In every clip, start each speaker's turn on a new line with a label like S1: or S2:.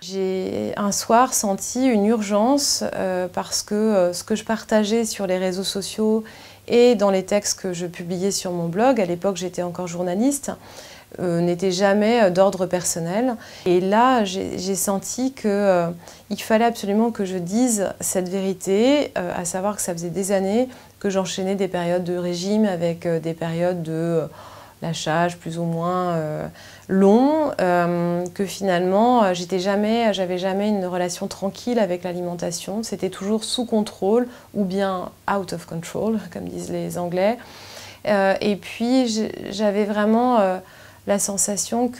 S1: J'ai un soir senti une urgence parce que ce que je partageais sur les réseaux sociaux et dans les textes que je publiais sur mon blog, à l'époque j'étais encore journaliste, n'était jamais d'ordre personnel. Et là, j'ai senti qu'il fallait absolument que je dise cette vérité, à savoir que ça faisait des années que j'enchaînais des périodes de régime avec des périodes de lâchage plus ou moins long, que finalement j'avais jamais une relation tranquille avec l'alimentation. C'était toujours sous contrôle ou bien out of control, comme disent les Anglais. Et puis j'avais vraiment la sensation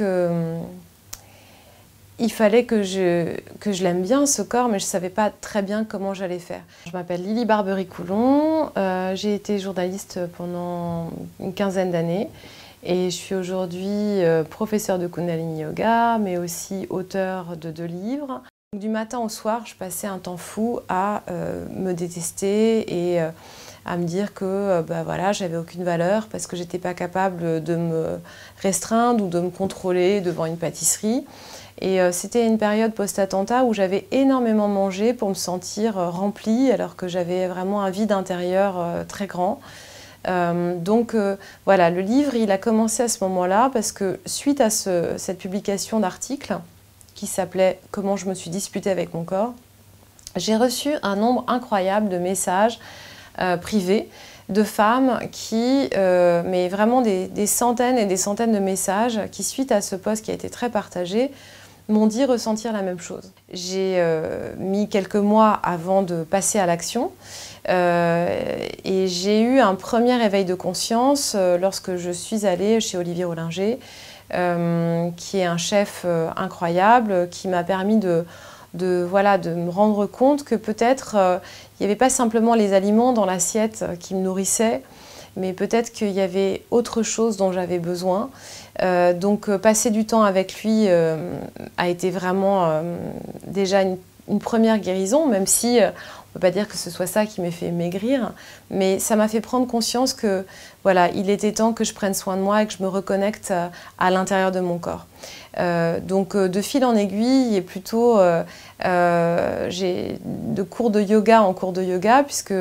S1: il fallait que je l'aime bien, ce corps, mais je ne savais pas très bien comment j'allais faire. Je m'appelle Lily Barbery-Coulon, j'ai été journaliste pendant une quinzaine d'années et je suis aujourd'hui professeure de Kundalini Yoga, mais aussi auteure de 2 livres. Du matin au soir, je passais un temps fou à me détester et à me dire que voilà, j'avais aucune valeur parce que j'étais pas capable de me restreindre ou de me contrôler devant une pâtisserie. Et c'était une période post-attentat où j'avais énormément mangé pour me sentir remplie alors que j'avais vraiment un vide intérieur très grand. Voilà, le livre il a commencé à ce moment-là parce que suite à cette publication d'articles qui s'appelait « Comment je me suis disputée avec mon corps », j'ai reçu un nombre incroyable de messages privés de femmes qui, mais vraiment des centaines et des centaines de messages qui, suite à ce post qui a été très partagé, m'ont dit ressentir la même chose. J'ai mis quelques mois avant de passer à l'action et j'ai eu un premier éveil de conscience lorsque je suis allée chez Olivier Rollinger, qui est un chef incroyable, qui m'a permis de me rendre compte que peut-être il n'y avait pas simplement les aliments dans l'assiette qui me nourrissaient, mais peut-être qu'il y avait autre chose dont j'avais besoin. Passer du temps avec lui a été vraiment déjà une première guérison, même si on ne peut pas dire que ce soit ça qui m'ait fait maigrir, mais ça m'a fait prendre conscience que voilà, il était temps que je prenne soin de moi et que je me reconnecte à l'intérieur de mon corps. De fil en aiguille, et plutôt j'ai de cours de yoga en cours de yoga, puisque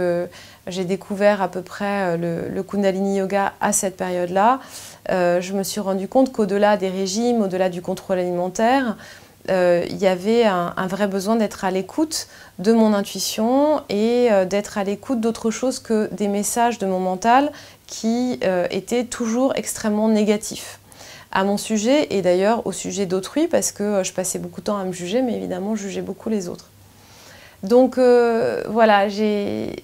S1: j'ai découvert à peu près le Kundalini Yoga à cette période-là. Je me suis rendu compte qu'au-delà des régimes, au-delà du contrôle alimentaire, il y avait un vrai besoin d'être à l'écoute de mon intuition et d'être à l'écoute d'autre chose que des messages de mon mental qui étaient toujours extrêmement négatifs à mon sujet et d'ailleurs au sujet d'autrui, parce que je passais beaucoup de temps à me juger, mais évidemment je jugeais beaucoup les autres. Donc voilà, j'ai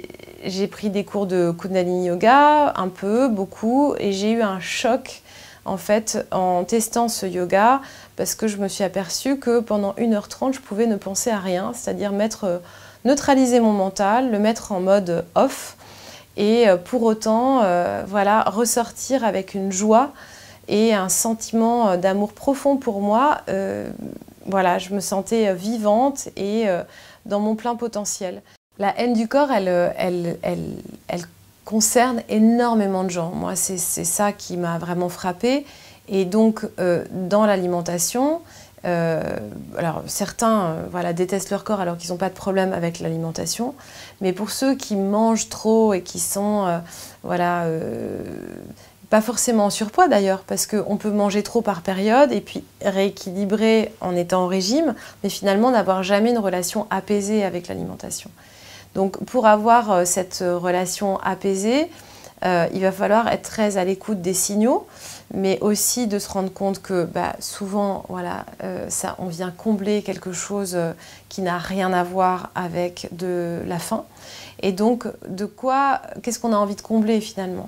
S1: pris des cours de Kundalini Yoga, un peu, beaucoup, et j'ai eu un choc en fait en testant ce yoga, parce que je me suis aperçue que pendant 1h30 je pouvais ne penser à rien, c'est-à-dire neutraliser mon mental, le mettre en mode off, et pour autant voilà, ressortir avec une joie et un sentiment d'amour profond pour moi. Voilà, je me sentais vivante et dans mon plein potentiel. La haine du corps, elle concerne énormément de gens. Moi, c'est ça qui m'a vraiment frappée. Et donc, dans l'alimentation, alors certains voilà, détestent leur corps alors qu'ils n'ont pas de problème avec l'alimentation. Mais pour ceux qui mangent trop et qui sont voilà, pas forcément en surpoids d'ailleurs, parce qu'on peut manger trop par période et puis rééquilibrer en étant au régime, mais finalement n'avoir jamais une relation apaisée avec l'alimentation. Donc pour avoir cette relation apaisée, il va falloir être très à l'écoute des signaux, mais aussi de se rendre compte que souvent voilà, on vient combler quelque chose qui n'a rien à voir avec de la faim. Et donc qu'est-ce qu'on a envie de combler finalement ?